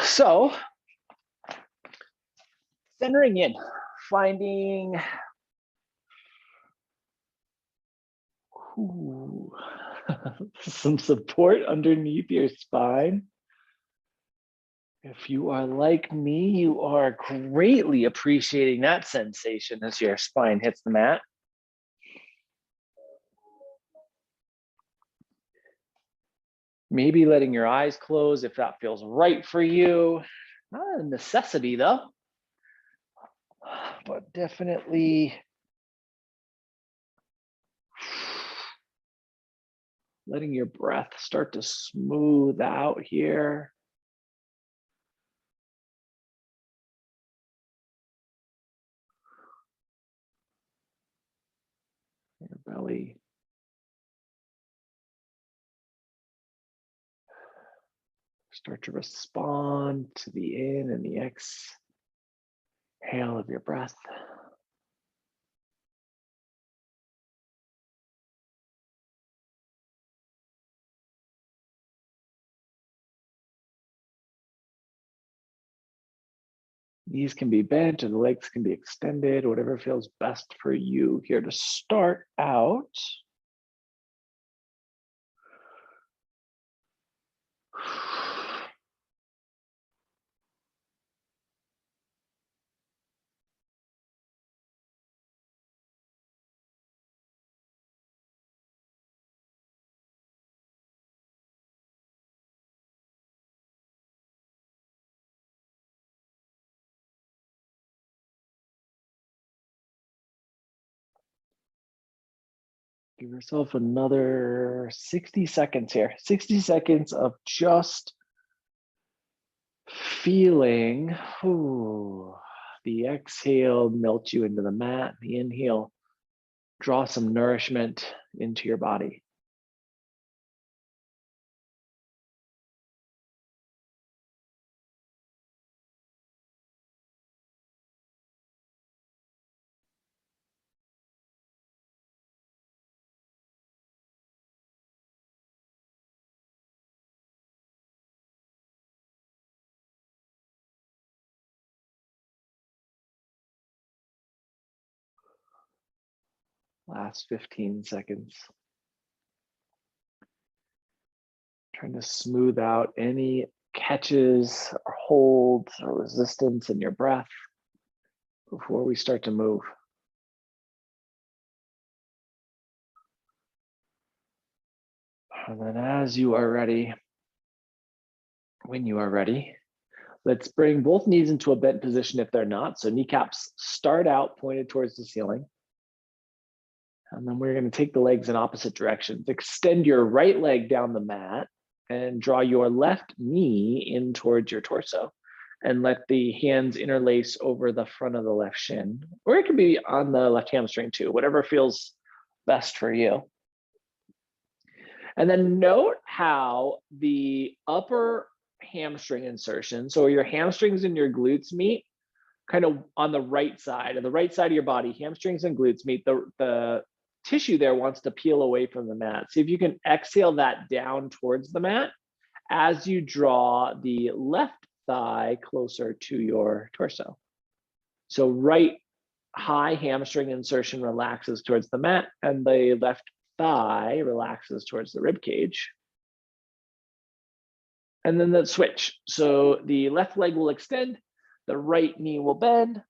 So centering in, finding some support underneath your spine. If you are like me, you are greatly appreciating that sensation as your spine hits the mat. Maybe letting your eyes close if that feels right for you. Not a necessity though, but definitely letting your breath start to smooth out here. Your belly. Start to respond to the in and the exhale of your breath. Knees can be bent and the legs can be extended, whatever feels best for you here to start out. Give yourself another 60 seconds here. 60 seconds of just feeling the exhale melt you into the mat. The inhale, draw some nourishment into your body. Last 15 seconds. Trying to smooth out any catches or holds or resistance in your breath before we start to move. And then as you are ready, when you are ready, let's bring both knees into a bent position if they're not. So kneecaps start out pointed towards the ceiling. And then we're going to take the legs in opposite directions. Extend your right leg down the mat and draw your left knee in towards your torso. And let the hands interlace over the front of the left shin. Or it could be on the left hamstring too, whatever feels best for you. And then note how the upper hamstring insertion, so your hamstrings and your glutes meet kind of on the right side of your body, hamstrings and glutes meet, the tissue there wants to peel away from the mat. See if you can exhale that down towards the mat as you draw the left thigh closer to your torso. So right high hamstring insertion relaxes towards the mat and the left thigh relaxes towards the rib cage. And then the switch. So the left leg will extend, the right knee will bend.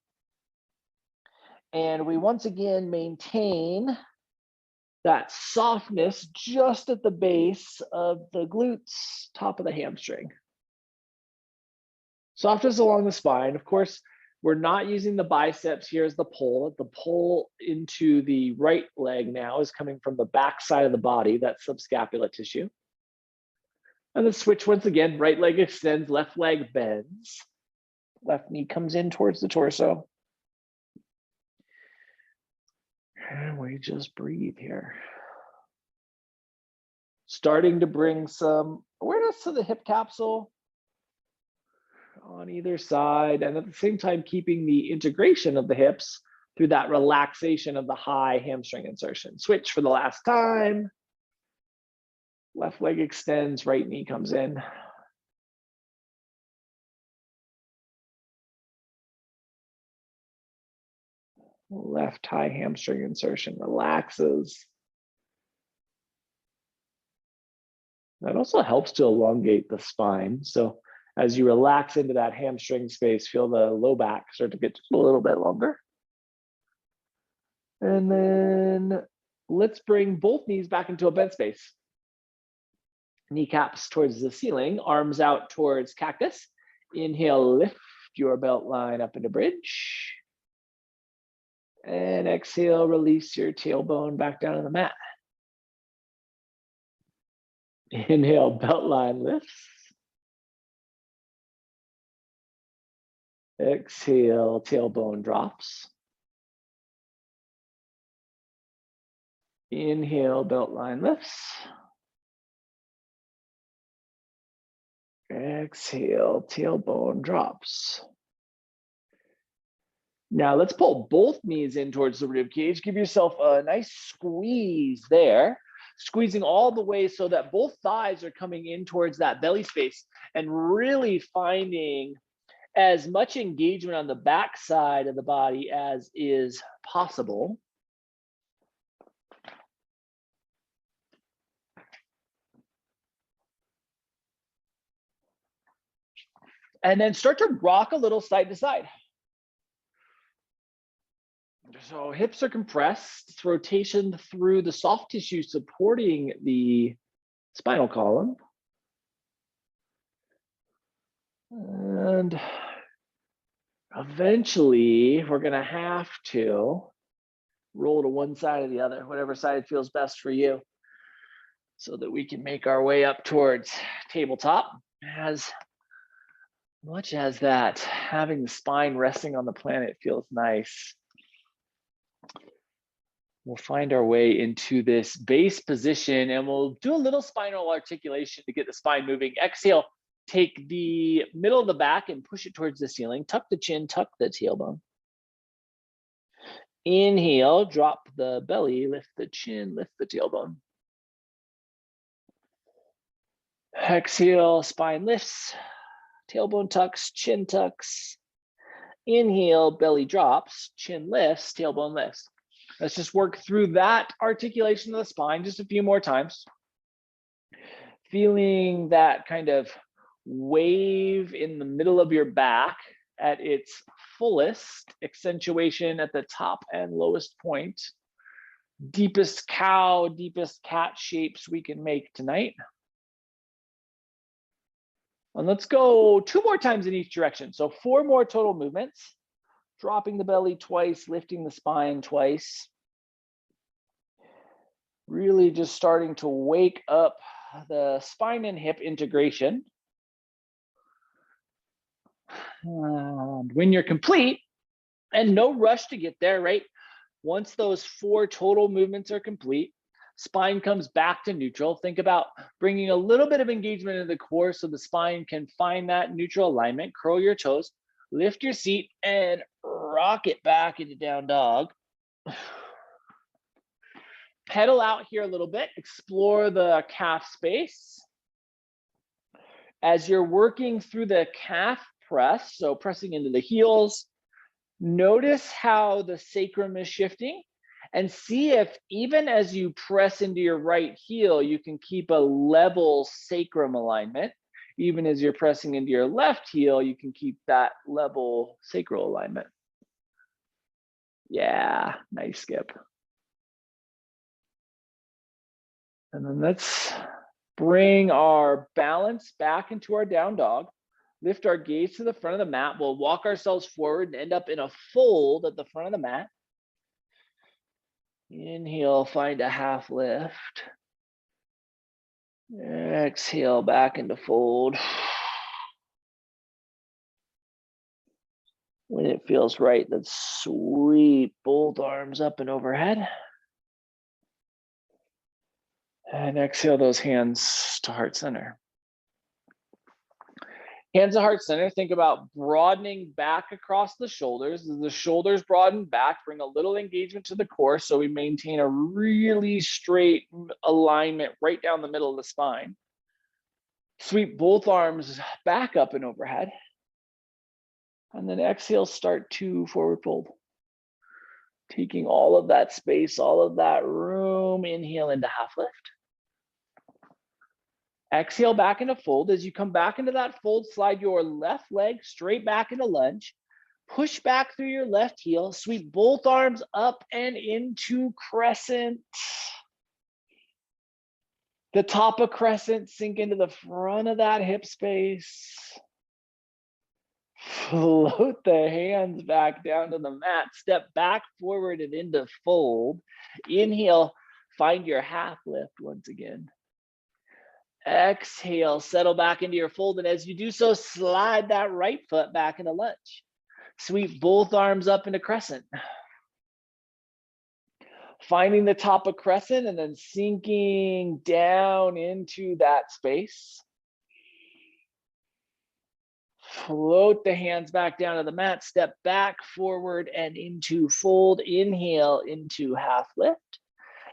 And we once again maintain that softness just at the base of the glutes, top of the hamstring. Softness along the spine. Of course, we're not using the biceps here as the pull. The pull into the right leg now is coming from the back side of the body, that subscapular tissue. And the switch once again, right leg extends, left leg bends. Left knee comes in towards the torso. And we just breathe here. Starting to bring some awareness to the hip capsule on either side, and at the same time keeping the integration of the hips through that relaxation of the high hamstring insertion. Switch for the last time. Left leg extends, right knee comes in. Left high hamstring insertion relaxes. That also helps to elongate the spine. So as you relax into that hamstring space, feel the low back start to get just a little bit longer. And then let's bring both knees back into a bent space. Kneecaps towards the ceiling, arms out towards cactus. Inhale, lift your belt line up into bridge. And exhale, release your tailbone back down to the mat. Inhale, belt line lifts. Exhale, tailbone drops. Inhale, belt line lifts. Exhale, tailbone drops. Now let's pull both knees in towards the rib cage. Give yourself a nice squeeze there, squeezing all the way so that both thighs are coming in towards that belly space and really finding as much engagement on the back side of the body as is possible. And then start to rock a little side to side. So hips are compressed, it's rotation through the soft tissue supporting the spinal column. And eventually we're gonna have to roll to one side or the other, whatever side feels best for you, so that we can make our way up towards tabletop. As much as that, having the spine resting on the planet feels nice. We'll find our way into this base position and we'll do a little spinal articulation to get the spine moving. Exhale, take the middle of the back and push it towards the ceiling. Tuck the chin, tuck the tailbone. Inhale, drop the belly, lift the chin, lift the tailbone. Exhale, spine lifts, tailbone tucks, chin tucks. Inhale, belly drops, chin lifts, tailbone lifts. Let's just work through that articulation of the spine just a few more times. Feeling that kind of wave in the middle of your back at its fullest, accentuation at the top and lowest point. Deepest cow, deepest cat shapes we can make tonight. And let's go 2 more times in each direction. So 4 more total movements. Dropping the belly twice, lifting the spine twice. Really just starting to wake up the spine and hip integration. And when you're complete, and no rush to get there, right? Once those 4 total movements are complete, spine comes back to neutral. Think about bringing a little bit of engagement into the core so the spine can find that neutral alignment. Curl your toes, lift your seat, and rock it back into down dog. Pedal out here a little bit, explore the calf space. As you're working through the calf press, so pressing into the heels, notice how the sacrum is shifting and see if even as you press into your right heel, you can keep a level sacrum alignment. Even as you're pressing into your left heel, you can keep that level sacral alignment. Yeah, nice, Skip. And then let's bring our balance back into our down dog. Lift our gaze to the front of the mat. We'll walk ourselves forward and end up in a fold at the front of the mat. Inhale, find a half lift. Exhale, back into fold. When it feels right, let's sweep both arms up and overhead. And exhale those hands to heart center. Hands to heart center, think about broadening back across the shoulders. As the shoulders broaden back, bring a little engagement to the core so we maintain a really straight alignment right down the middle of the spine. Sweep both arms back up and overhead. And then exhale, start to forward fold. Taking all of that space, all of that room. Inhale into half lift. Exhale back into fold. As you come back into that fold, slide your left leg straight back into lunge. Push back through your left heel. Sweep both arms up and into crescent. The top of crescent, sink into the front of that hip space. Float the hands back down to the mat. Step back forward and into fold. Inhale, find your half lift once again. Exhale, settle back into your fold. And as you do so, slide that right foot back into lunge. Sweep both arms up into crescent. Finding the top of crescent and then sinking down into that space. Float the hands back down to the mat. Step back forward and into fold. Inhale into half lift.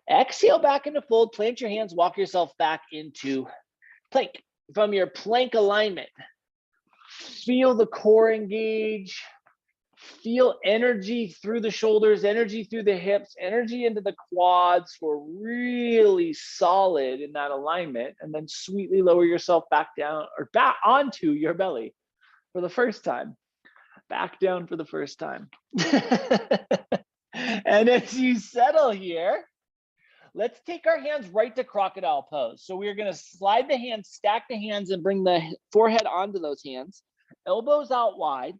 Exhale back into fold. Plant your hands. Walk yourself back into plank. From your plank alignment, feel the core engage. Feel energy through the shoulders, energy through the hips, energy into the quads for really solid in that alignment. And then sweetly lower yourself back down or back onto your belly for the first time. Back down for the first time. And as you settle here, let's take our hands right to crocodile pose. So we're going to slide the hands, stack the hands, and bring the forehead onto those hands. Elbows out wide.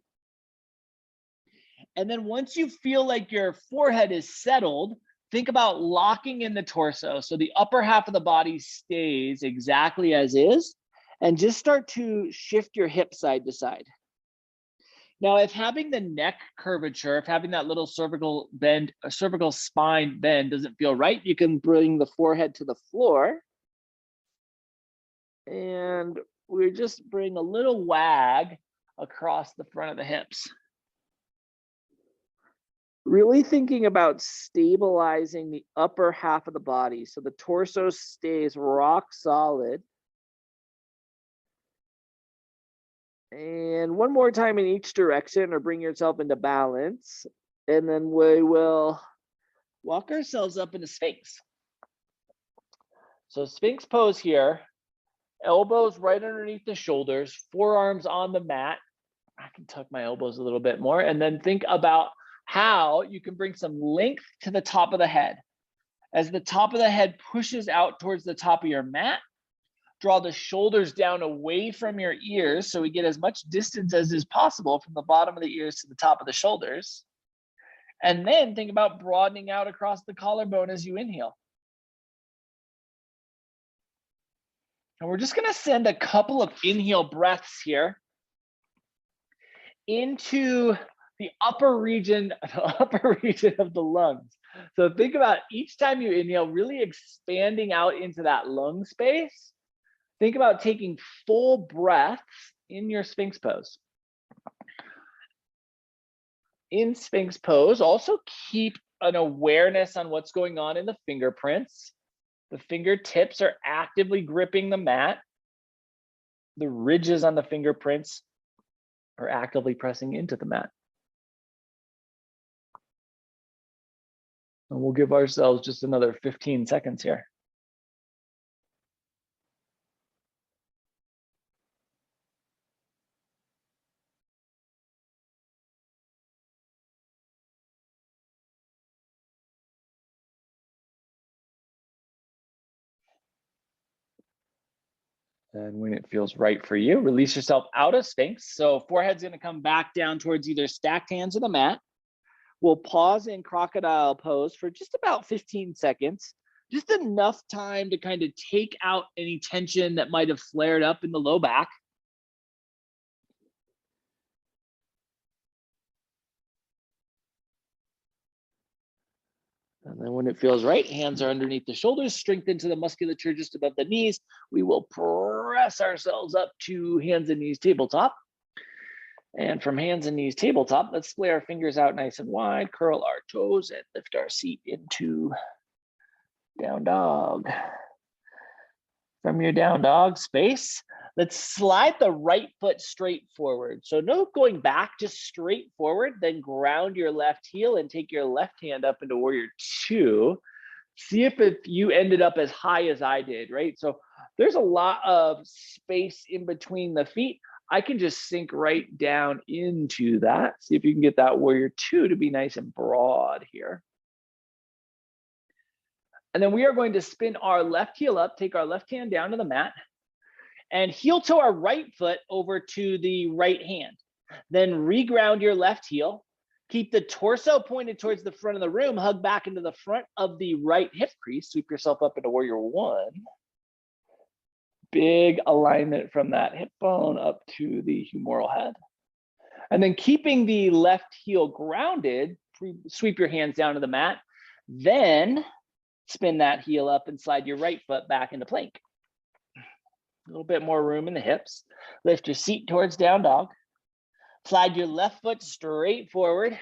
And then once you feel like your forehead is settled, think about locking in the torso. So the upper half of the body stays exactly as is. And just start to shift your hip side to side. Now, if having the neck curvature, if having that little cervical bend, a cervical spine bend doesn't feel right, you can bring the forehead to the floor. And we just bring a little wag across the front of the hips. Really thinking about stabilizing the upper half of the body so the torso stays rock solid. And one more time in each direction, or bring yourself into balance. And then we will walk ourselves up into Sphinx. So Sphinx pose here, elbows right underneath the shoulders, forearms on the mat. I can tuck my elbows a little bit more, and then think about how you can bring some length to the top of the head. As the top of the head pushes out towards the top of your mat, draw the shoulders down away from your ears so we get as much distance as is possible from the bottom of the ears to the top of the shoulders. And then think about broadening out across the collarbone as you inhale. And we're just going to send a couple of inhale breaths here into the upper region of the lungs. So think about each time you inhale, really expanding out into that lung space. Think about taking full breaths in your Sphinx pose. In Sphinx pose, also keep an awareness on what's going on in the fingerprints. The fingertips are actively gripping the mat. The ridges on the fingerprints are actively pressing into the mat. And we'll give ourselves just another 15 seconds here. And when it feels right for you, release yourself out of Sphinx. So forehead's going to come back down towards either stacked hands or the mat. We'll pause in crocodile pose for just about 15 seconds, just enough time to kind of take out any tension that might have flared up in the low back. And then when it feels right, hands are underneath the shoulders, strength into the musculature just above the knees. We will press ourselves up to hands and knees tabletop. And from hands and knees tabletop, let's splay our fingers out nice and wide, curl our toes, and lift our seat into down dog. From your down dog space, Let's slide the right foot straight forward. So no going back, just straight forward, then ground your left heel and take your left hand up into warrior two. See if you ended up as high as I did, right? So there's a lot of space in between the feet. I can just sink right down into that. See if you can get that warrior two to be nice and broad here. And then we are going to spin our left heel up, take our left hand down to the mat, and heel toe our right foot over to the right hand. Then reground your left heel. Keep the torso pointed towards the front of the room, hug back into the front of the right hip crease, sweep yourself up into warrior one. Big alignment from that hip bone up to the humeral head. And then keeping the left heel grounded, sweep your hands down to the mat, then spin that heel up and slide your right foot back into plank. A little bit more room in the hips. Lift your seat towards down dog. Slide your left foot straight forward.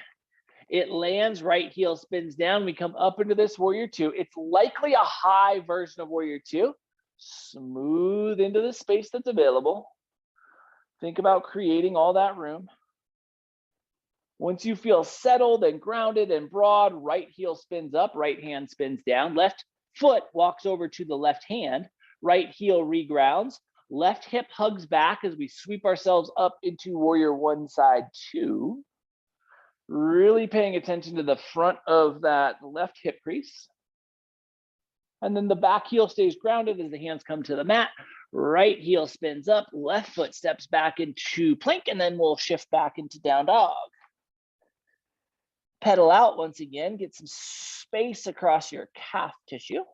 It lands, right heel spins down. We come up into this warrior two. It's likely a high version of warrior two. Smooth into the space that's available. Think about creating all that room. Once you feel settled and grounded and broad, right heel spins up, right hand spins down. Left foot walks over to the left hand. Right heel regrounds. Left hip hugs back as we sweep ourselves up into warrior one side two. Really paying attention to the front of that left hip crease. And then the back heel stays grounded as the hands come to the mat. Right heel spins up, left foot steps back into plank, and then we'll shift back into down dog. Pedal out once again, get some space across your calf tissue.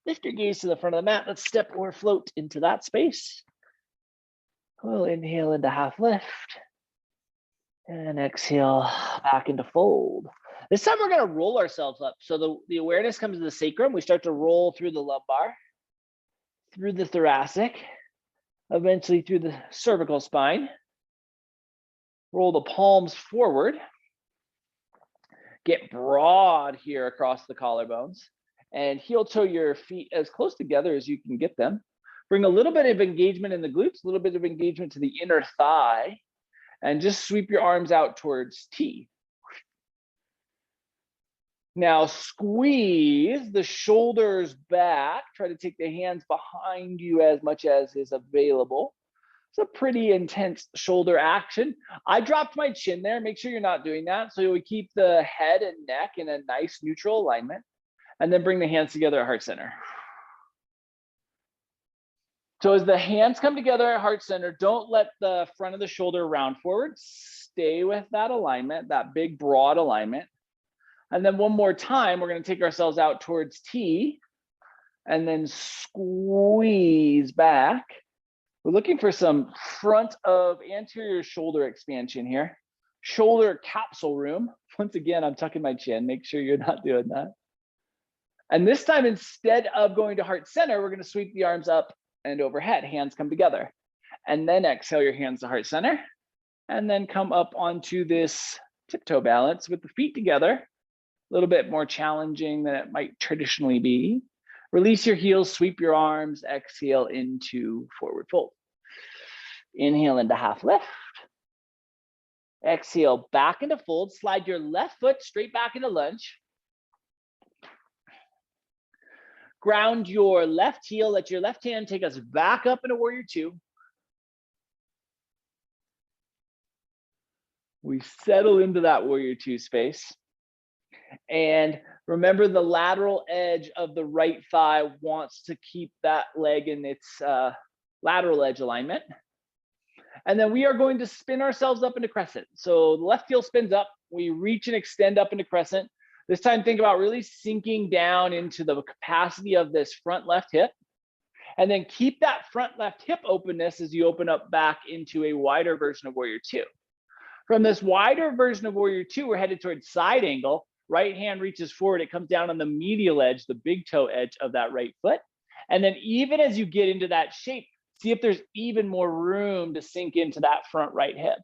Lift your gaze to the front of the mat. Let's step or float into that space. We'll inhale into half lift. And exhale back into fold. This time we're going to roll ourselves up. So the awareness comes to the sacrum. We start to roll through the lumbar, through the thoracic, eventually through the cervical spine. Roll the palms forward. Get broad here across the collarbones. And heel toe your feet as close together as you can get them. Bring a little bit of engagement in the glutes, a little bit of engagement to the inner thigh, and just sweep your arms out towards T. Now squeeze the shoulders back. Try to take the hands behind you as much as is available. It's a pretty intense shoulder action. I dropped my chin there. Make sure you're not doing that. So we keep the head and neck in a nice neutral alignment. And then bring the hands together at heart center. So as the hands come together at heart center, don't let the front of the shoulder round forward. Stay with that alignment, that big broad alignment. And then one more time, we're going to take ourselves out towards T and then squeeze back. We're looking for some front of anterior shoulder expansion here. Shoulder capsule room. Once again, I'm tucking my chin. Make sure you're not doing that. And this time, instead of going to heart center, we're going to sweep the arms up and overhead. Hands come together. And then exhale your hands to heart center. And then come up onto this tiptoe balance with the feet together. A little bit more challenging than it might traditionally be. Release your heels, sweep your arms, exhale into forward fold. Inhale into half lift. Exhale back into fold. Slide your left foot straight back into lunge. Ground your left heel, let your left hand take us back up into warrior two. We settle into that warrior two space. And remember, the lateral edge of the right thigh wants to keep that leg in its lateral edge alignment. And then we are going to spin ourselves up into crescent. So the left heel spins up, we reach and extend up into crescent. This time, think about really sinking down into the capacity of this front left hip. And then keep that front left hip openness as you open up back into a wider version of warrior two. From this wider version of warrior two, we're headed towards side angle. Right hand reaches forward, it comes down on the medial edge, the big toe edge of that right foot. And then even as you get into that shape, see if there's even more room to sink into that front right hip.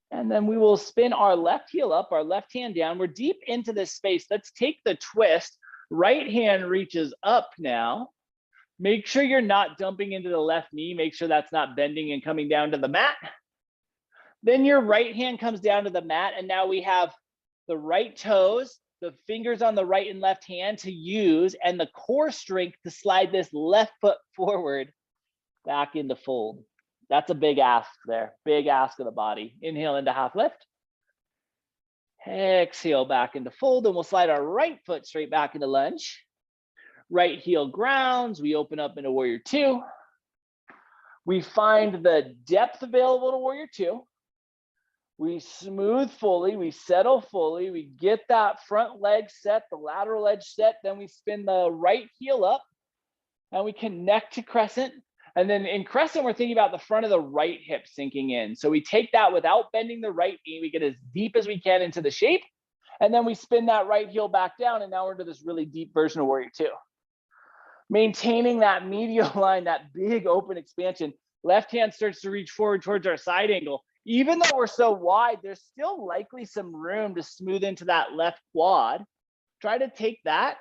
And then we will spin our left heel up, our left hand down. We're deep into this space. Let's take the twist Right hand reaches up now. Make sure you're not dumping into the left knee. Make sure that's not bending and coming down to the mat. Then your right hand comes down to the mat, and now we have the right toes, the fingers on the right and left hand to use, and the core strength to slide this left foot forward back into fold. That's a big ask there, big ask of the body. Inhale into half lift. Exhale back into fold, and we'll slide our right foot straight back into lunge. Right heel grounds, we open up into warrior two. We find the depth available to warrior two. We smooth fully, we settle fully, we get that front leg set, the lateral edge set, then we spin the right heel up and we connect to crescent. And then in crescent, we're thinking about the front of the right hip sinking in. So we take that without bending the right knee, we get as deep as we can into the shape, and then we spin that right heel back down, and now we're into this really deep version of warrior two. Maintaining that medial line, that big open expansion. Left hand starts to reach forward towards our side angle. Even though we're so wide, there's still likely some room to smooth into that left quad. Try to take that.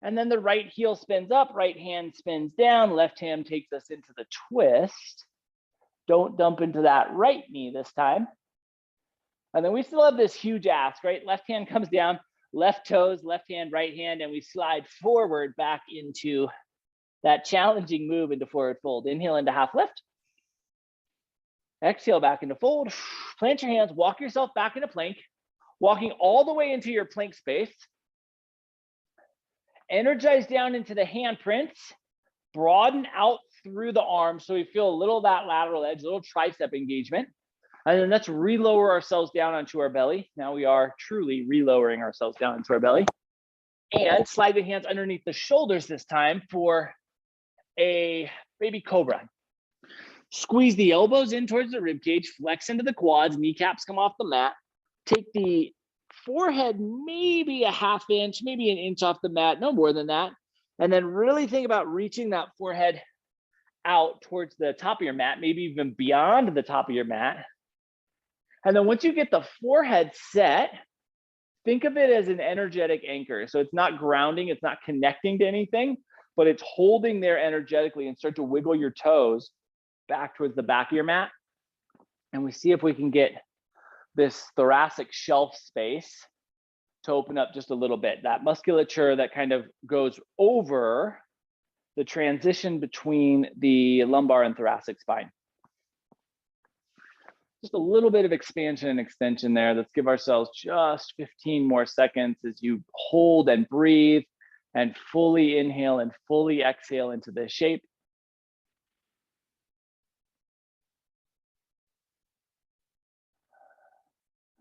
And then the right heel spins up, right hand spins down, left hand takes us into the twist. Don't dump into that right knee this time. And then we still have this huge ask, right? Left hand comes down, left toes, left hand, right hand, and we slide forward back into that challenging move into forward fold. Inhale into half lift. Exhale back into fold. Plant your hands, walk yourself back into plank, walking all the way into your plank space. Energize down into the handprints, broaden out through the arms so we feel a little of that lateral edge, a little tricep engagement. And then let's relower ourselves down onto our belly. Now we are truly relowering ourselves down into our belly. And slide the hands underneath the shoulders this time for a baby cobra. Squeeze the elbows in towards the rib cage, flex into the quads, kneecaps come off the mat. Take the forehead maybe a half inch, maybe an inch off the mat, no more than that. And then really think about reaching that forehead out towards the top of your mat, maybe even beyond the top of your mat. And then once you get the forehead set, think of it as an energetic anchor. So it's not grounding, it's not connecting to anything, but it's holding there energetically, and start to wiggle your toes back towards the back of your mat. And we see if we can get this thoracic shelf space to open up just a little bit. That musculature that kind of goes over the transition between the lumbar and thoracic spine. Just a little bit of expansion and extension there. Let's give ourselves just 15 more seconds as you hold and breathe and fully inhale and fully exhale into this shape.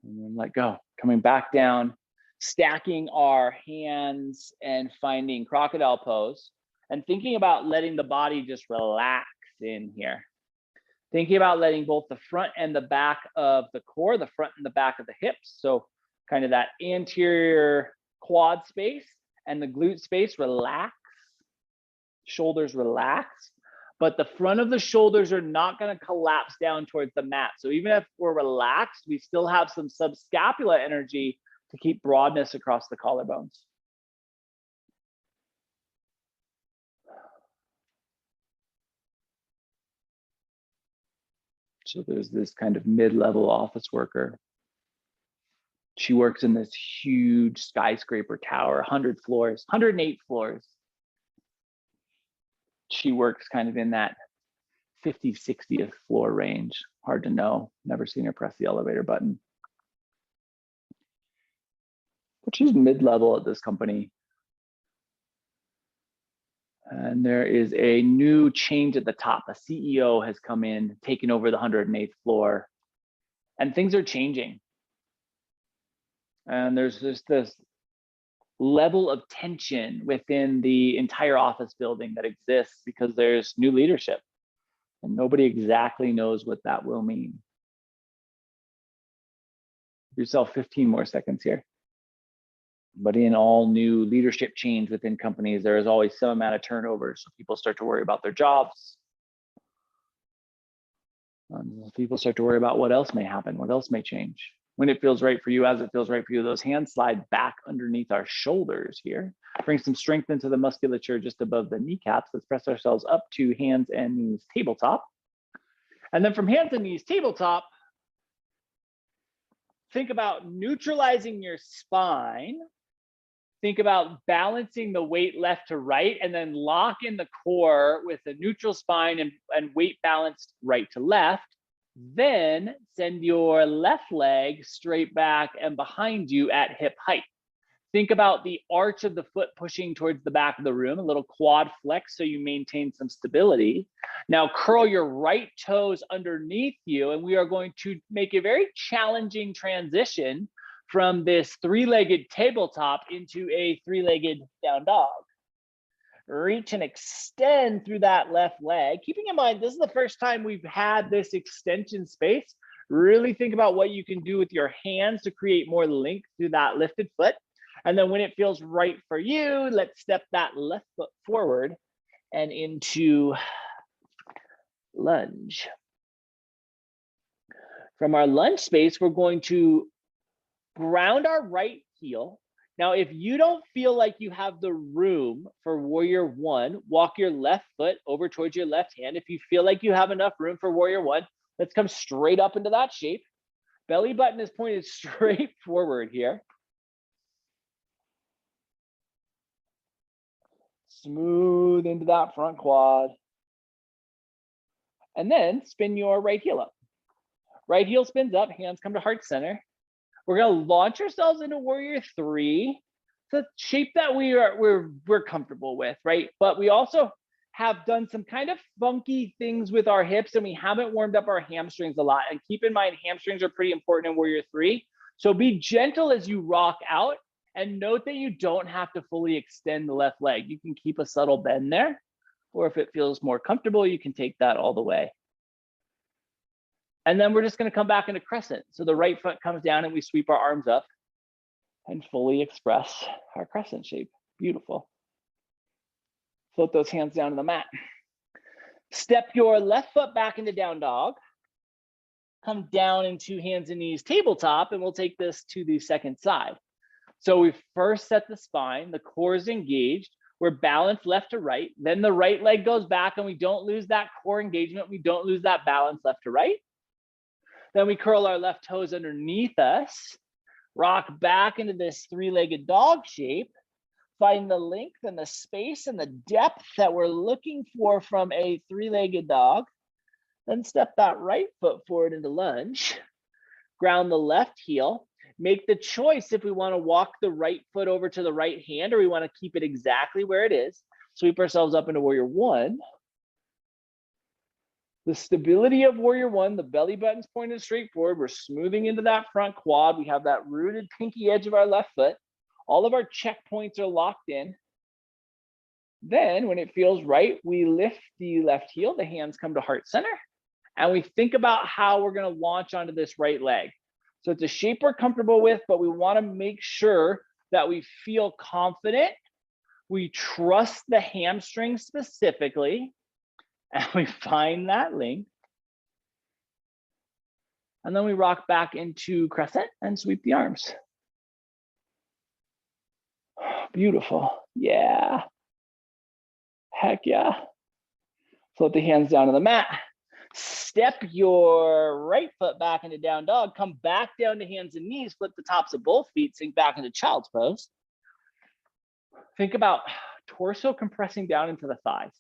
And then let go. Coming back down, stacking our hands and finding crocodile pose, and thinking about letting the body just relax in here. Thinking about letting both the front and the back of the core, the front and the back of the hips, so kind of that anterior quad space and the glute space relax, shoulders relax, but the front of the shoulders are not going to collapse down towards the mat. So even if we're relaxed, we still have some subscapular energy to keep broadness across the collarbones. So there's this kind of mid-level office worker. She works in this huge skyscraper tower, 100 floors, 108 floors. She works kind of in that 50th, 60th floor range. Hard to know, never seen her press the elevator button. But she's mid-level at this company. And there is a new change at the top. A CEO has come in, taken over the 108th floor, and things are changing. And there's just this level of tension within the entire office building that exists because there's new leadership, and nobody exactly knows what that will mean. Give yourself 15 more seconds here. But in all new leadership change within companies, there is always some amount of turnover. So people start to worry about their jobs. People start to worry about what else may happen, what else may change. When it feels right for you, as it feels right for you, those hands slide back underneath our shoulders here. Bring some strength into the musculature just above the kneecaps. Let's press ourselves up to hands and knees tabletop. And then from hands and knees tabletop, think about neutralizing your spine. Think about balancing the weight left to right, and then lock in the core with a neutral spine and weight balanced right to left. Then send your left leg straight back and behind you at hip height. Think about the arch of the foot pushing towards the back of the room, a little quad flex so you maintain some stability. Now curl your right toes underneath you, and we are going to make a very challenging transition from this three-legged tabletop into a three-legged down dog. Reach and extend through that left leg. Keeping in mind, this is the first time we've had this extension space. Really think about what you can do with your hands to create more length through that lifted foot. And then when it feels right for you, let's step that left foot forward and into lunge. From our lunge space, we're going to ground our right heel. Now, if you don't feel like you have the room for warrior one, walk your left foot over towards your left hand. If you feel like you have enough room for warrior one, let's come straight up into that shape. Belly button is pointed straight forward here. Smooth into that front quad. And then spin your right heel up. Right heel spins up, hands come to heart center. We're gonna launch ourselves into warrior three. It's a shape that we're comfortable with, right? But we also have done some kind of funky things with our hips, and we haven't warmed up our hamstrings a lot. And keep in mind, hamstrings are pretty important in warrior three. So be gentle as you rock out, and note that you don't have to fully extend the left leg. You can keep a subtle bend there, or if it feels more comfortable, you can take that all the way. And then we're just gonna come back into crescent. So the right foot comes down and we sweep our arms up and fully express our crescent shape. Beautiful. Float those hands down to the mat. Step your left foot back into down dog. Come down into hands and knees tabletop, and we'll take this to the second side. So we first set the spine, the core is engaged. We're balanced left to right. Then the right leg goes back and we don't lose that core engagement. We don't lose that balance left to right. Then we curl our left toes underneath us, rock back into this three-legged dog shape, find the length and the space and the depth that we're looking for from a three-legged dog. Then step that right foot forward into lunge, ground the left heel, make the choice if we want to walk the right foot over to the right hand or we want to keep it exactly where it is. Sweep ourselves up into warrior one. The stability of warrior one, the belly button's pointed straight forward. We're smoothing into that front quad. We have that rooted pinky edge of our left foot. All of our checkpoints are locked in. Then when it feels right, we lift the left heel, the hands come to heart center, and we think about how we're gonna launch onto this right leg. So it's a shape we're comfortable with, but we wanna make sure that we feel confident. We trust the hamstring specifically, and we find that length. And then we rock back into crescent and sweep the arms. Beautiful, yeah. Heck yeah. Float the hands down to the mat. Step your right foot back into down dog, come back down to hands and knees, flip the tops of both feet, sink back into child's pose. Think about torso compressing down into the thighs.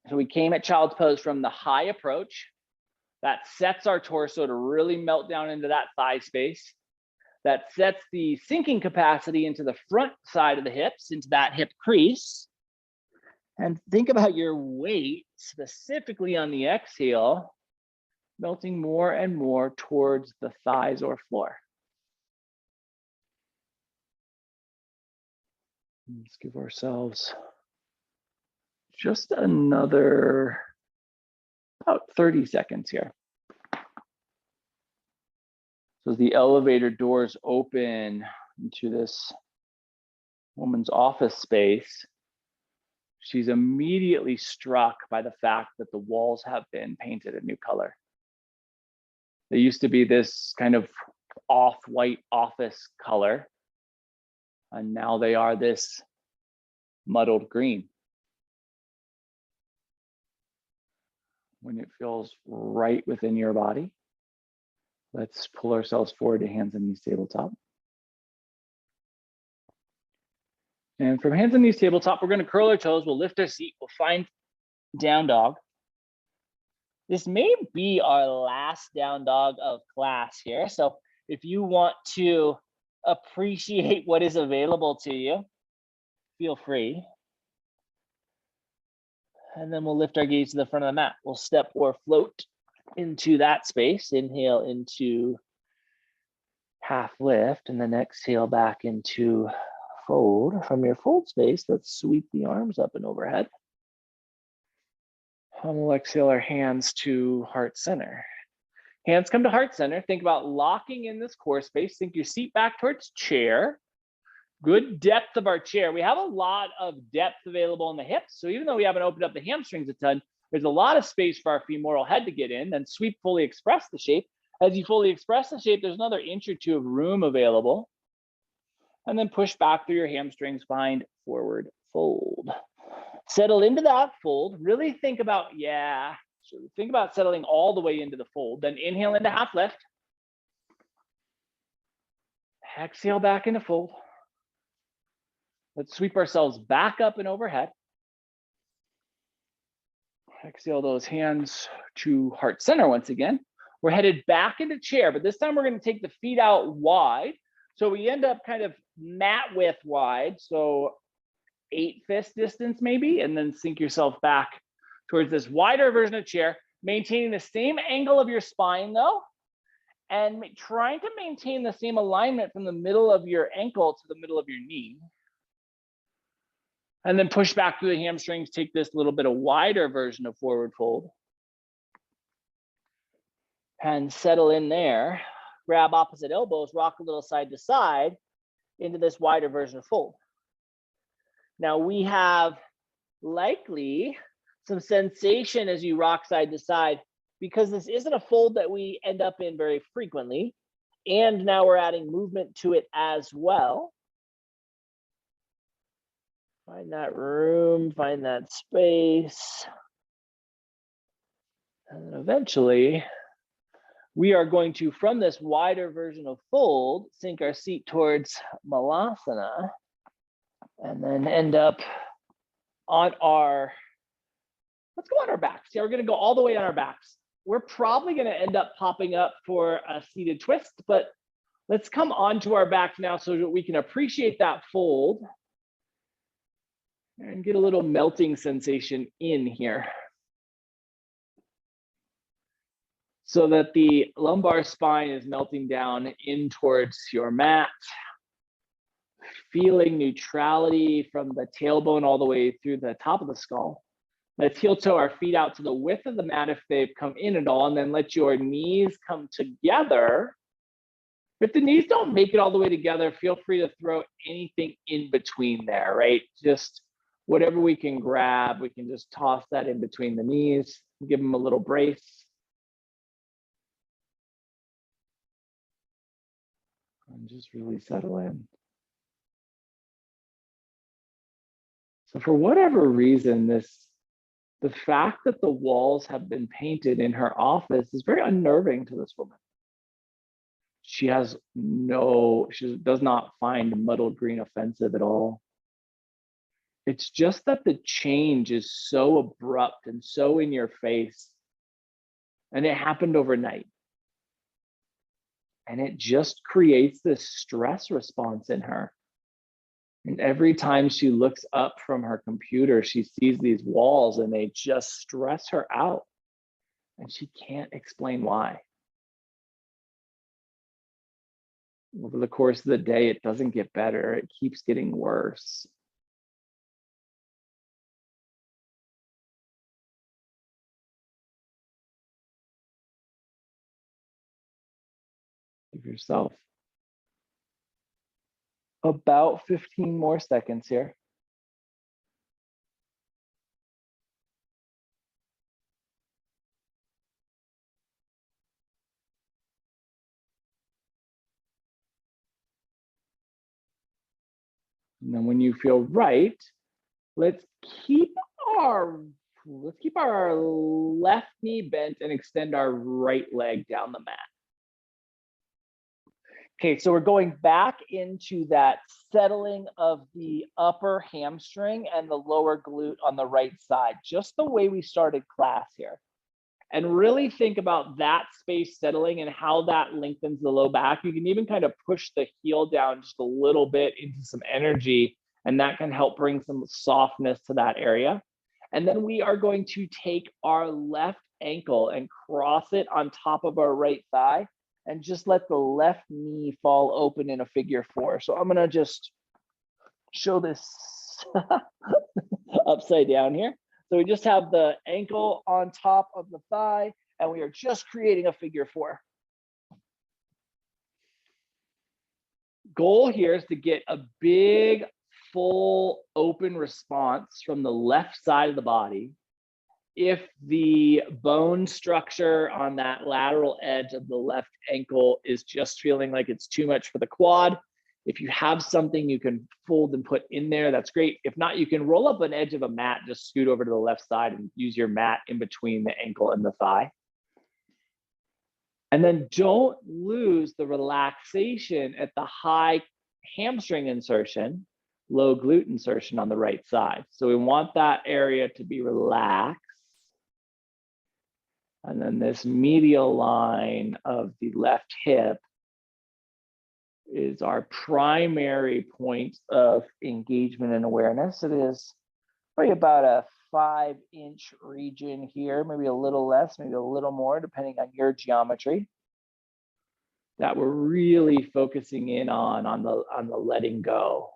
So we came at child's pose from the high approach. That sets our torso to really melt down into that thigh space. That sets the sinking capacity into the front side of the hips, into that hip crease. And think about your weight, specifically on the exhale, melting more and more towards the thighs or floor. Let's give ourselves just another about 30 seconds here. So as the elevator doors open into this woman's office space, she's immediately struck by the fact that the walls have been painted a new color. They used to be this kind of off-white office color, and now they are this muddled green. When it feels right within your body, let's pull ourselves forward to hands and knees tabletop. And from hands and knees tabletop, we're going to curl our toes. We'll lift our seat. We'll find down dog. This may be our last down dog of class here. So if you want to appreciate what is available to you, feel free. And then we'll lift our gaze to the front of the mat. We'll step or float into that space. Inhale into half lift, and then exhale back into fold. From your fold space, let's sweep the arms up and overhead. And we'll exhale our hands to heart center. Hands come to heart center. Think about locking in this core space. Think your seat back towards chair. Good depth of our chair. We have a lot of depth available in the hips. So even though we haven't opened up the hamstrings a ton, there's a lot of space for our femoral head to get in. Then sweep, fully express the shape. As you fully express the shape, there's another inch or two of room available. And then push back through your hamstrings, find forward fold. Settle into that fold. Really think about, think about settling all the way into the fold. Then inhale into half lift. Exhale back into fold. Let's sweep ourselves back up and overhead. Exhale those hands to heart center once again. We're headed back into chair, but this time we're going to take the feet out wide. So we end up kind of mat width wide. So 8 fist distance maybe, and then sink yourself back towards this wider version of chair, maintaining the same angle of your spine though, and trying to maintain the same alignment from the middle of your ankle to the middle of your knee. And then push back through the hamstrings, take this little bit of wider version of forward fold. And settle in there, grab opposite elbows, rock a little side to side into this wider version of fold. Now we have likely some sensation as you rock side to side, because this isn't a fold that we end up in very frequently. And now we're adding movement to it as well. Find that room, find that space. And then eventually, we are going to, from this wider version of fold, sink our seat towards Malasana, and then end up on our, let's go on our backs. Yeah, we're gonna go all the way on our backs. We're probably gonna end up popping up for a seated twist, but let's come onto our backs now so that we can appreciate that fold and get a little melting sensation in here. So that the lumbar spine is melting down in towards your mat, feeling neutrality from the tailbone all the way through the top of the skull. Let's heel toe our feet out to the width of the mat if they've come in at all, and then let your knees come together. If the knees don't make it all the way together, feel free to throw anything in between there, right? Just whatever we can grab, we can just toss that in between the knees, give them a little brace. And just really settle in. So for whatever reason, the fact that the walls have been painted in her office is very unnerving to this woman. She does not find muddled green offensive at all. It's just that the change is so abrupt and so in your face, and it happened overnight. And it just creates this stress response in her. And every time she looks up from her computer, she sees these walls and they just stress her out. And she can't explain why. Over the course of the day, it doesn't get better. It keeps getting worse. Give yourself about 15 more seconds here. And then when you feel right, let's keep our left knee bent and extend our right leg down the mat. Okay, so we're going back into that settling of the upper hamstring and the lower glute on the right side, just the way we started class here. And really think about that space settling and how that lengthens the low back. You can even kind of push the heel down just a little bit into some energy, and that can help bring some softness to that area. And then we are going to take our left ankle and cross it on top of our right thigh and just let the left knee fall open in a figure four. So I'm gonna just show this upside down here. So we just have the ankle on top of the thigh, and we are just creating a figure four. Goal here is to get a big, full, open response from the left side of the body. If the bone structure on that lateral edge of the left ankle is just feeling like it's too much for the quad, if you have something you can fold and put in there, that's great. If not, you can roll up an edge of a mat, just scoot over to the left side and use your mat in between the ankle and the thigh. And then don't lose the relaxation at the high hamstring insertion, low glute insertion on the right side. So we want that area to be relaxed. And then this medial line of the left hip is our primary point of engagement and awareness. It is probably about a 5-inch region here, maybe a little less, maybe a little more, depending on your geometry, that we're really focusing in on the letting go.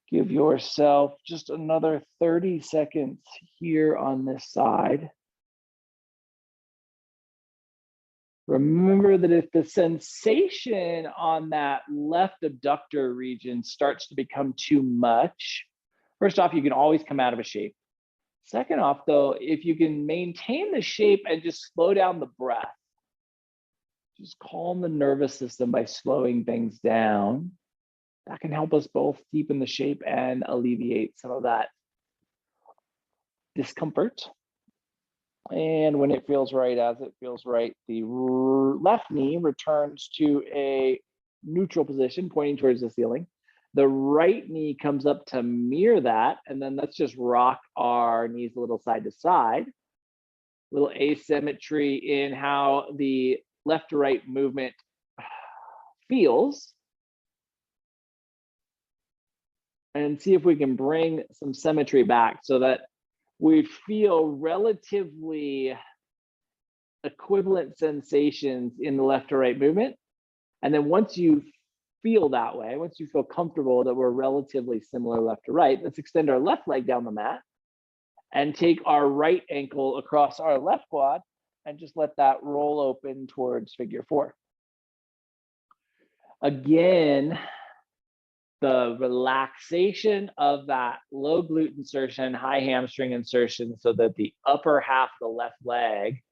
Give yourself just another 30 seconds here on this side. Remember that if the sensation on that left abductor region starts to become too much, first off, you can always come out of a shape. Second off, though, if you can maintain the shape and just slow down the breath, just calm the nervous system by slowing things down, that can help us both deepen the shape and alleviate some of that discomfort. And when it feels right, as it feels right, the left knee returns to a neutral position, pointing towards the ceiling. The right knee comes up to mirror that, and then let's just rock our knees a little side to side. Little asymmetry in how the left to right movement feels. And see if we can bring some symmetry back so that we feel relatively equivalent sensations in the left to right movement. And then once you feel that way, once you feel comfortable that we're relatively similar left to right, let's extend our left leg down the mat and take our right ankle across our left quad and just let that roll open towards figure four. Again, the relaxation of that low glute insertion, high hamstring insertion, so that the upper half of the left leg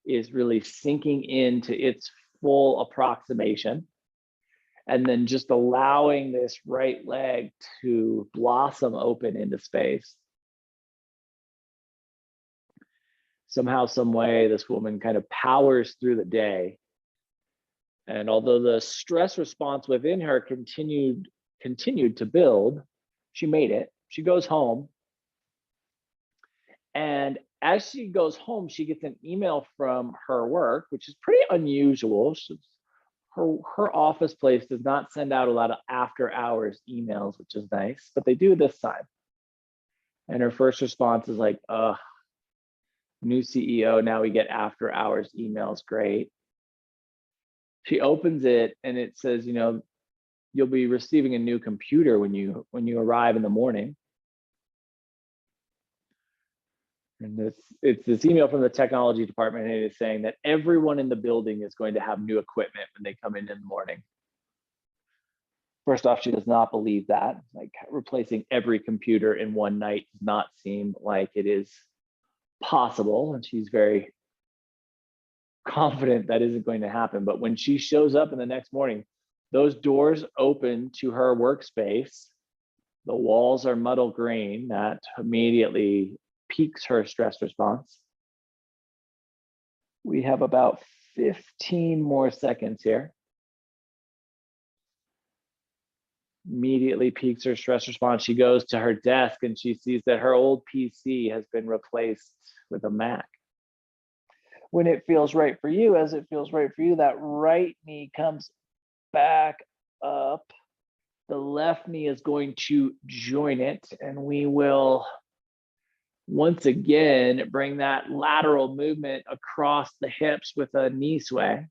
is really sinking into its full approximation. And then just allowing this right leg to blossom open into space. Somehow, some way, this woman kind of powers through the day. And although the stress response within her continued to build, she made it. She goes home. And as she goes home, she gets an email from her work, which is pretty unusual. Her office place does not send out a lot of after hours emails, which is nice, but they do this time. And her first response is like, new CEO, now we get after hours emails, great. She opens it and it says, you'll be receiving a new computer when you arrive in the morning. And it's this email from the technology department, and it is saying that everyone in the building is going to have new equipment when they come in the morning. First off, she does not believe that. Like replacing every computer in one night does not seem like it is possible. And she's very confident that isn't going to happen. But when she shows up in the next morning, those doors open to her workspace. The walls are muddle green. That immediately piques her stress response. We have about 15 more seconds here. Immediately piques her stress response. She goes to her desk and she sees that her old PC has been replaced with a Mac. When it feels right for you, as it feels right for you, that right knee comes back up. The left knee is going to join it, and we will once again bring that lateral movement across the hips with a knee sway.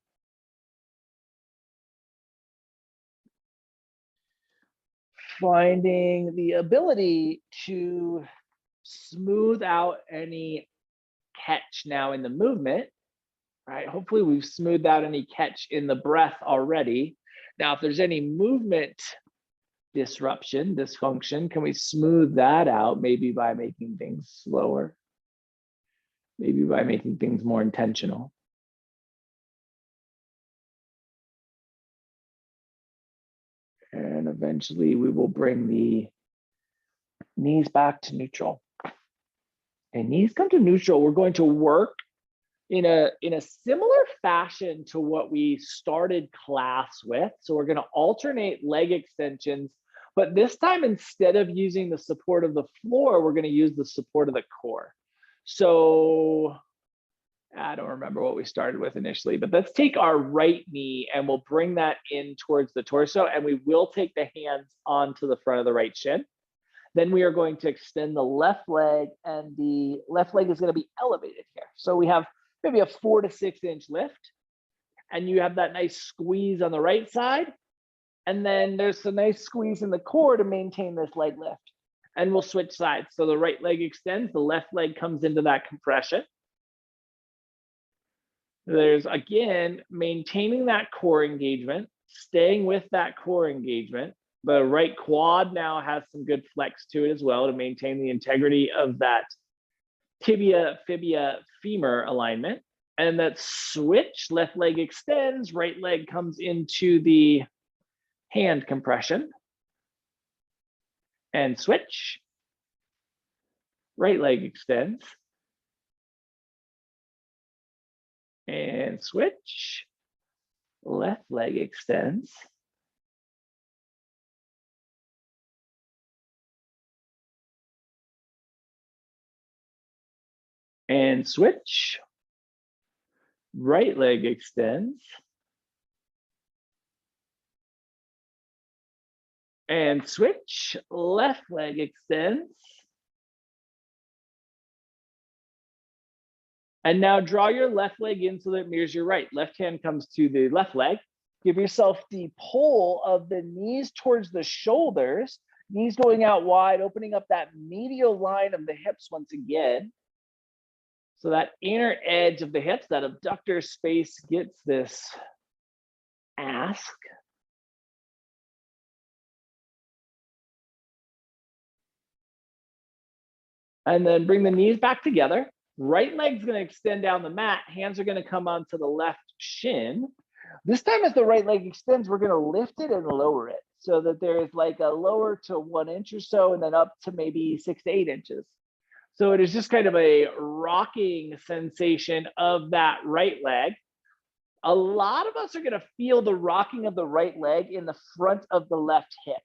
Finding the ability to smooth out any catch now in the movement, right? Hopefully we've smoothed out any catch in the breath already. Now, if there's any movement disruption, dysfunction, can we smooth that out? Maybe by making things slower, maybe by making things more intentional. And eventually we will bring the knees back to neutral. And knees come to neutral. We're going to work in a similar fashion to what we started class with. So we're going to alternate leg extensions, but this time, instead of using the support of the floor, we're going to use the support of the core. So I don't remember what we started with initially, but let's take our right knee and we'll bring that in towards the torso, and we will take the hands onto the front of the right shin. Then we are going to extend the left leg, and the left leg is going to be elevated here. So we have maybe a 4 to 6 inch lift, and you have that nice squeeze on the right side. And then there's a nice squeeze in the core to maintain this leg lift. And we'll switch sides. So the right leg extends, the left leg comes into that compression. There's, again, maintaining that core engagement, staying with that core engagement. The right quad now has some good flex to it as well to maintain the integrity of that tibia, fibia, femur alignment. And that switch, left leg extends, right leg comes into the hand compression. And switch. Right leg extends. And switch. Left leg extends. And switch. Right leg extends. And switch. Left leg extends. And now draw your left leg in so that it mirrors your right. Left hand comes to the left leg. Give yourself the pull of the knees towards the shoulders, knees going out wide, opening up that medial line of the hips once again. So that inner edge of the hips, that abductor space, gets this ask. And then bring the knees back together. Right leg's going to extend down the mat. Hands are going to come onto the left shin. This time, as the right leg extends, we're going to lift it and lower it so that there is like a lower to 1 inch or so, and then up to maybe 6 to 8 inches. So it is just kind of a rocking sensation of that right leg. A lot of us are going to feel the rocking of the right leg in the front of the left hip.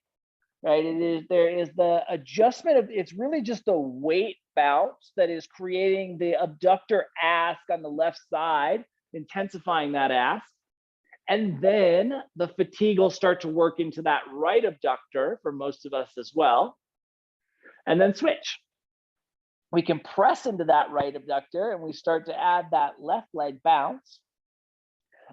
Right, there is the adjustment of, it's really just a weight bounce that is creating the abductor ask on the left side, intensifying that ask. And then the fatigue will start to work into that right abductor for most of us as well. And then switch. We can press into that right abductor and we start to add that left leg bounce.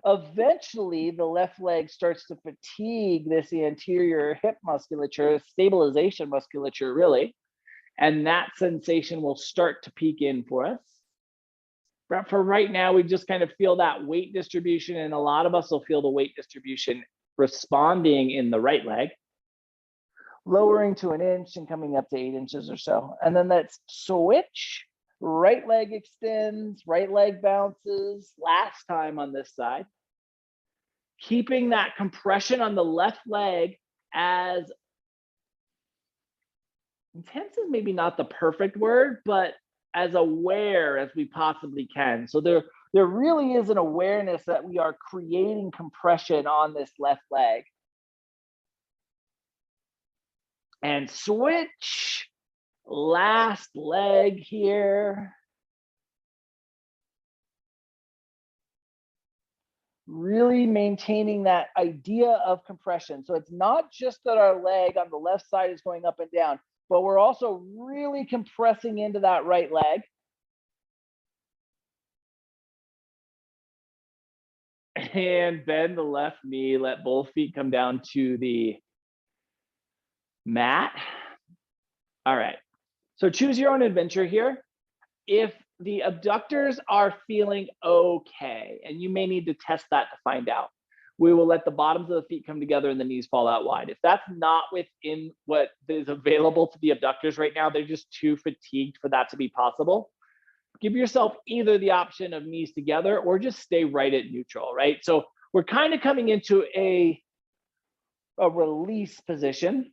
Eventually, the left leg starts to fatigue this anterior hip musculature, stabilization musculature, really. And that sensation will start to peak in for us. But for right now, we just kind of feel that weight distribution, and a lot of us will feel the weight distribution responding in the right leg. lowering to 1 inch and coming up to 8 inches or so. And then let's switch. Right leg extends, right leg bounces. Last time on this side. Keeping that compression on the left leg as intense is maybe not the perfect word, but as aware as we possibly can. So there really is an awareness that we are creating compression on this left leg. And switch. Last leg here. Really maintaining that idea of compression. So it's not just that our leg on the left side is going up and down, but we're also really compressing into that right leg. And bend the left knee, let both feet come down to the mat. All right, so choose your own adventure here. If the abductors are feeling okay, and you may need to test that to find out, we will let the bottoms of the feet come together and the knees fall out wide. If that's not within what is available to the abductors right now, they're just too fatigued for that to be possible. Give yourself either the option of knees together or just stay right at neutral, right? So we're kind of coming into a release position.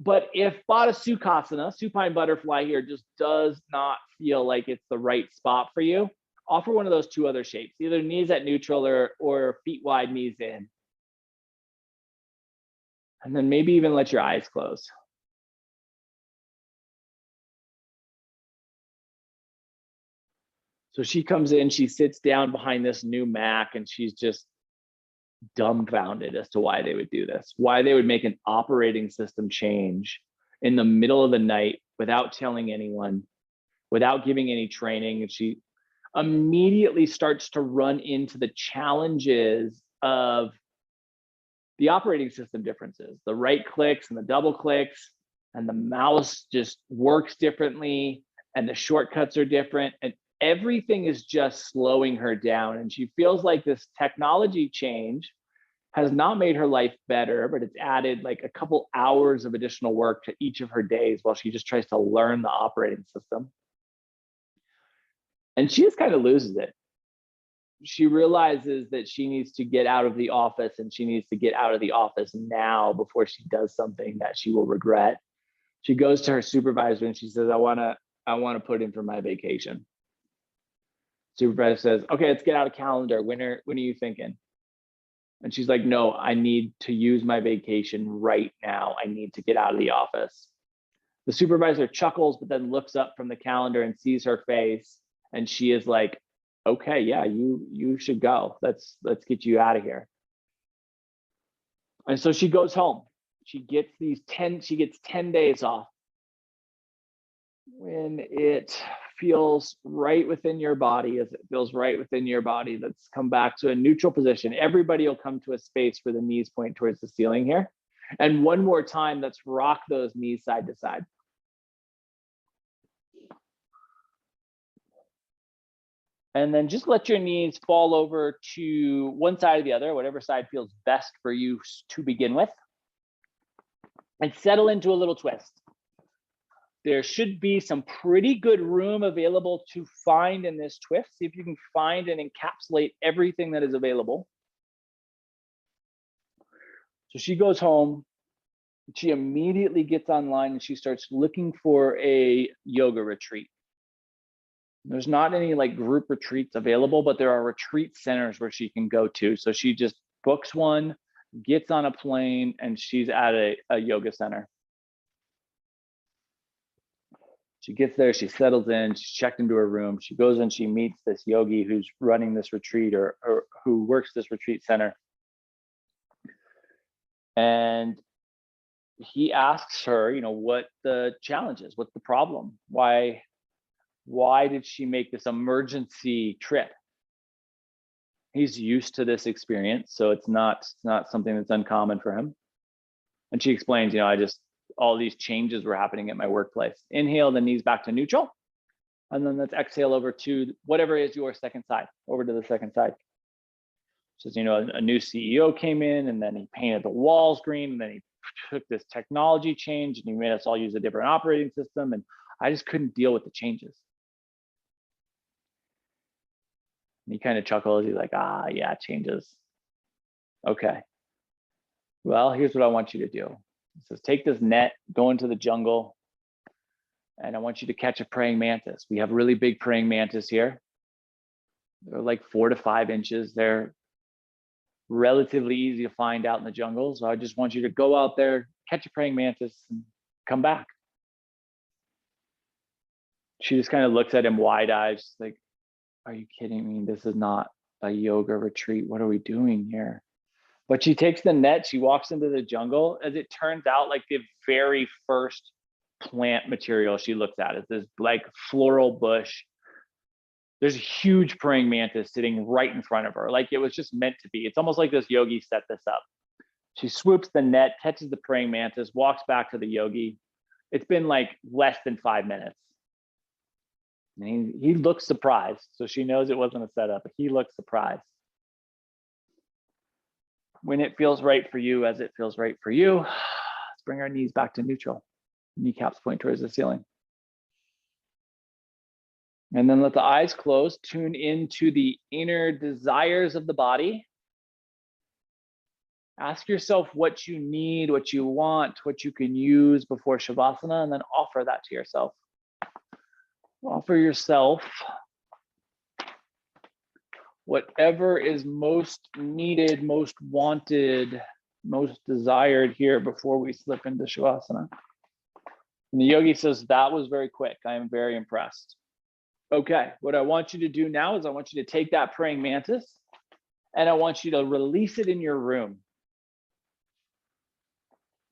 But if Baddha Sukhasana, supine butterfly here, just does not feel like it's the right spot for you, offer one of those two other shapes, either knees at neutral or feet wide, knees in. And then maybe even let your eyes close. So she comes in, she sits down behind this new Mac, and she's just dumbfounded as to why they would do this, why they would make an operating system change in the middle of the night without telling anyone, without giving any training. And she immediately starts to run into the challenges of the operating system differences, the right clicks and the double clicks, and the mouse just works differently, and the shortcuts are different, and everything is just slowing her down. And she feels like this technology change has not made her life better, but it's added like a couple hours of additional work to each of her days while she just tries to learn the operating system. And she just kind of loses it. She realizes that she needs to get out of the office, and she needs to get out of the office now before she does something that she will regret. She goes to her supervisor and she says, I want to put in for my vacation. Supervisor says, okay, let's get out a calendar. When are you thinking? And she's like, no, I need to use my vacation right now. I need to get out of the office. The supervisor chuckles, but then looks up from the calendar and sees her face. And she is like, okay, yeah, you should go. Let's get you out of here. And so she goes home. She gets 10 days off. When it feels right within your body, as it feels right within your body, let's come back to a neutral position. Everybody will come to a space where the knees point towards the ceiling here. And one more time, let's rock those knees side to side. And then just let your knees fall over to one side or the other, whatever side feels best for you to begin with. And settle into a little twist. There should be some pretty good room available to find in this twist. See if you can find and encapsulate everything that is available. So she goes home. She immediately gets online and she starts looking for a yoga retreat. There's not any like group retreats available, but there are retreat centers where she can go to. So she just books one, gets on a plane, and she's at a yoga center. She gets there, she settles in, she's checked into her room. She goes and she meets this yogi who's running this retreat or who works this retreat center. And he asks her, what the challenge is, what's the problem? Why did she make this emergency trip? He's used to this experience, so it's not something that's uncommon for him. And she explains, all these changes were happening at my workplace. Inhale the knees back to neutral. And then let's exhale over to whatever is your second side, over to the second side. Says, a new CEO came in, and then he painted the walls green, and then he took this technology change and he made us all use a different operating system, and I just couldn't deal with the changes. And he kind of chuckles. He's like, ah, yeah, changes. Okay. Well, here's what I want you to do. He says, take this net, go into the jungle, and I want you to catch a praying mantis. We have really big praying mantis here. They're like 4 to 5 inches. They're relatively easy to find out in the jungle. So I just want you to go out there, catch a praying mantis, and come back. She just kind of looks at him wide-eyed. She's like, are you kidding me? This is not a yoga retreat. What are we doing here? But she takes the net, she walks into the jungle. As it turns out, like the very first plant material she looks at is this like floral bush. There's a huge praying mantis sitting right in front of her. Like it was just meant to be. It's almost like this yogi set this up. She swoops the net, catches the praying mantis, walks back to the yogi. It's been like less than 5 minutes. And he looks surprised. So she knows it wasn't a setup, but he looks surprised. When it feels right for you, as it feels right for you, let's bring our knees back to neutral. Kneecaps point towards the ceiling. And then let the eyes close, tune into the inner desires of the body. Ask yourself what you need, what you want, what you can use before Shavasana, and then offer that to yourself. Offer yourself whatever is most needed, most wanted, most desired here before we slip into Shavasana. And the yogi says, that was very quick. I am very impressed. Okay, what I want you to do now is I want you to take that praying mantis and I want you to release it in your room.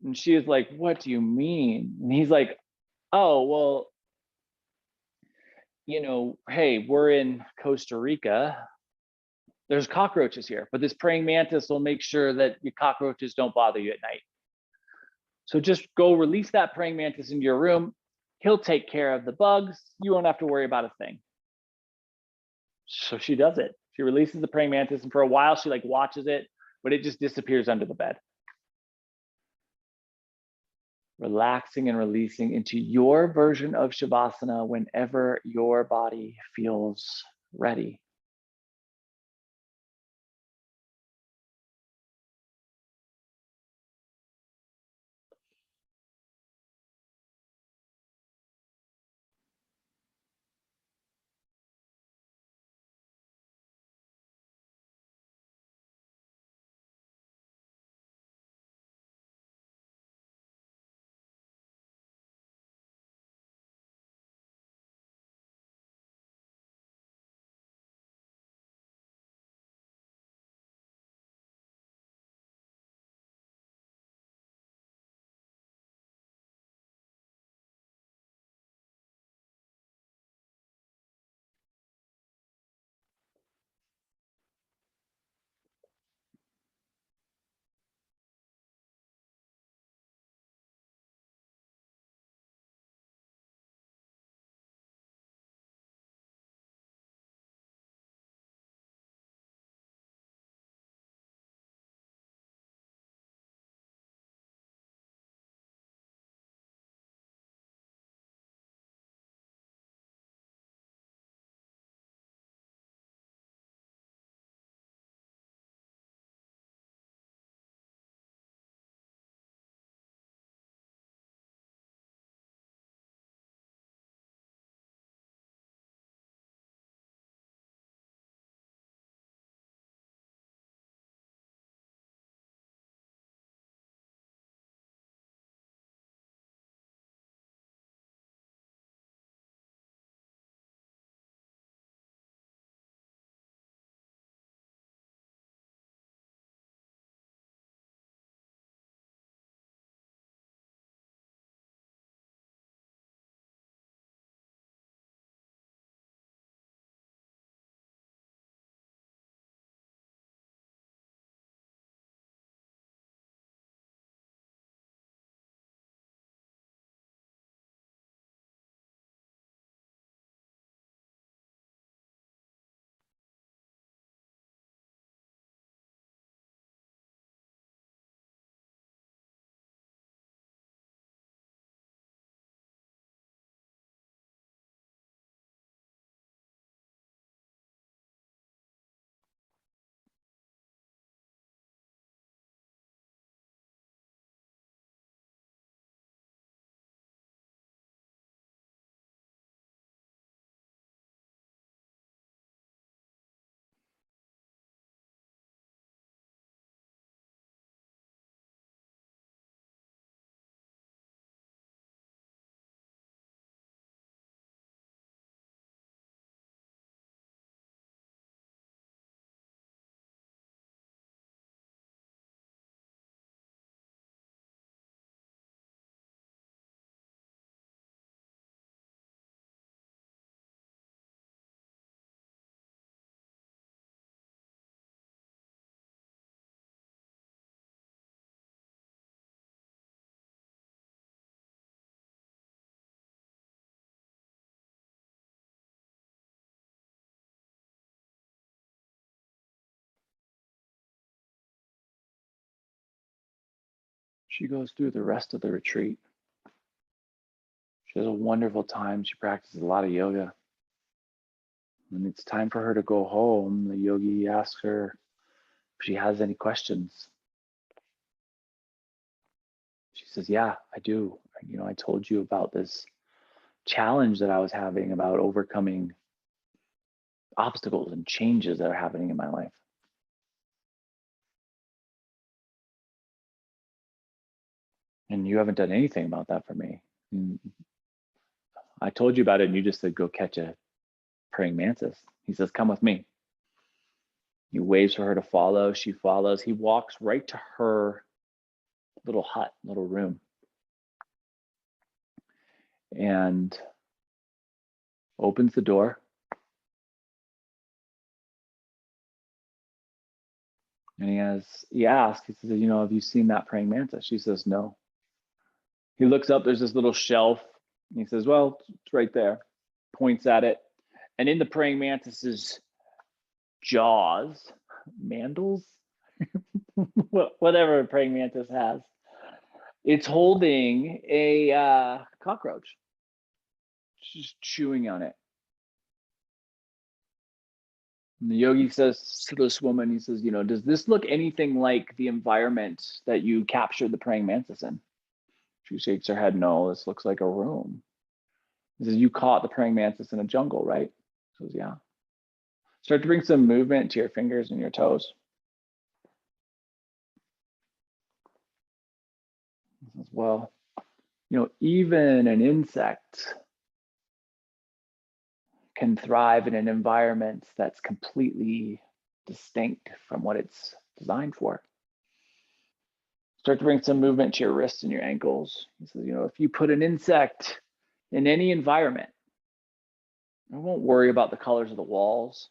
And she is like, what do you mean? And he's like, oh, well, you know, hey, we're in Costa Rica. There's cockroaches here, but this praying mantis will make sure that your cockroaches don't bother you at night. So just go release that praying mantis into your room. He'll take care of the bugs. You won't have to worry about a thing. So she does it. She releases the praying mantis, and for a while she like watches it, but it just disappears under the bed. Relaxing and releasing into your version of Shavasana whenever your body feels ready. She goes through the rest of the retreat. She has a wonderful time. She practices a lot of yoga. When it's time for her to go home, the yogi asks her if she has any questions. She says, yeah, I do. You know, I told you about this challenge that I was having about overcoming obstacles and changes that are happening in my life. And you haven't done anything about that for me. And I told you about it and you just said, go catch a praying mantis. He says, come with me. He waves for her to follow. She follows. He walks right to her little hut, little room. And opens the door. And he asks, he says, you know, have you seen that praying mantis? She says, no. He looks up, there's this little shelf. And he says, well, it's right there. Points at it. And in the praying mantis's jaws, mandals, whatever a praying mantis has, it's holding a cockroach. She's chewing on it. And the yogi says to this woman, he says, you know, does this look anything like the environment that you captured the praying mantis in? She shakes her head, no, this looks like a room. He says, you caught the praying mantis in a jungle, right? She says, yeah. Start to bring some movement to your fingers and your toes. He says, well, you know, even an insect can thrive in an environment that's completely distinct from what it's designed for. Start to bring some movement to your wrists and your ankles. He says, you know, if you put an insect in any environment, I won't worry about the colors of the walls.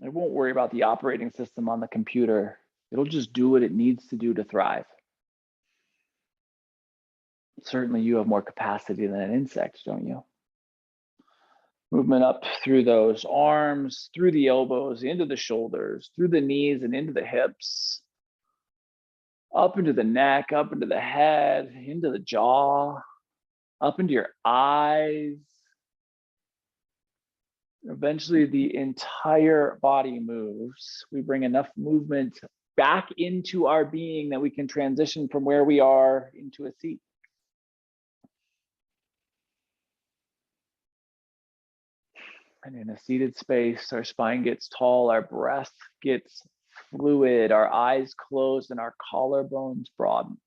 I won't worry about the operating system on the computer. It'll just do what it needs to do to thrive. Certainly you have more capacity than an insect, don't you? Movement up through those arms, through the elbows, into the shoulders, through the knees and into the hips, up into the neck, up into the head, into the jaw, up into your eyes. Eventually the entire body moves. We bring enough movement back into our being that we can transition from where we are into a seat. And in a seated space, our spine gets tall, our breath gets fluid, our eyes close, and our collarbones broaden.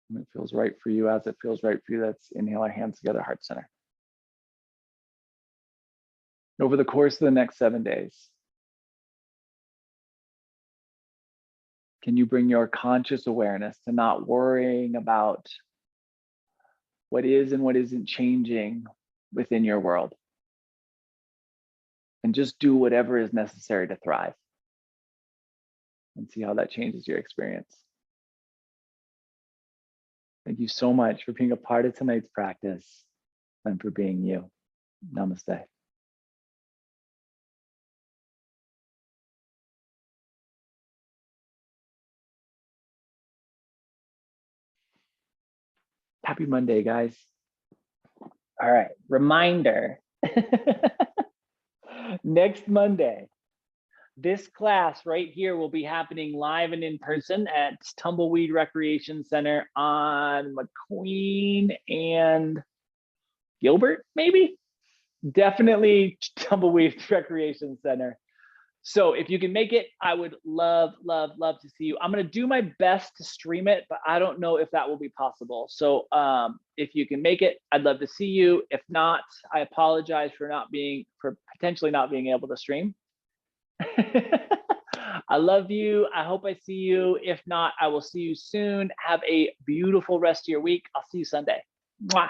And it feels right for you. As it feels right for you, let's inhale our hands together, heart center. Over the course of the next 7 days, can you bring your conscious awareness to not worrying about what is and what isn't changing within your world? And just do whatever is necessary to thrive. And see how that changes your experience. Thank you so much for being a part of tonight's practice and for being you. Namaste. Happy Monday, guys. All right, reminder. Next Monday, this class right here will be happening live and in person at Tumbleweed Recreation Center on McQueen and Gilbert, maybe? Definitely Tumbleweed Recreation Center. So if you can make it, I would love, love, love to see you. I'm going to do my best to stream it, but I don't know if that will be possible. So if you can make it, I'd love to see you. If not, I apologize for potentially not being able to stream. I love you. I hope I see you. If not, I will see you soon. Have a beautiful rest of your week. I'll see you Sunday. Mwah.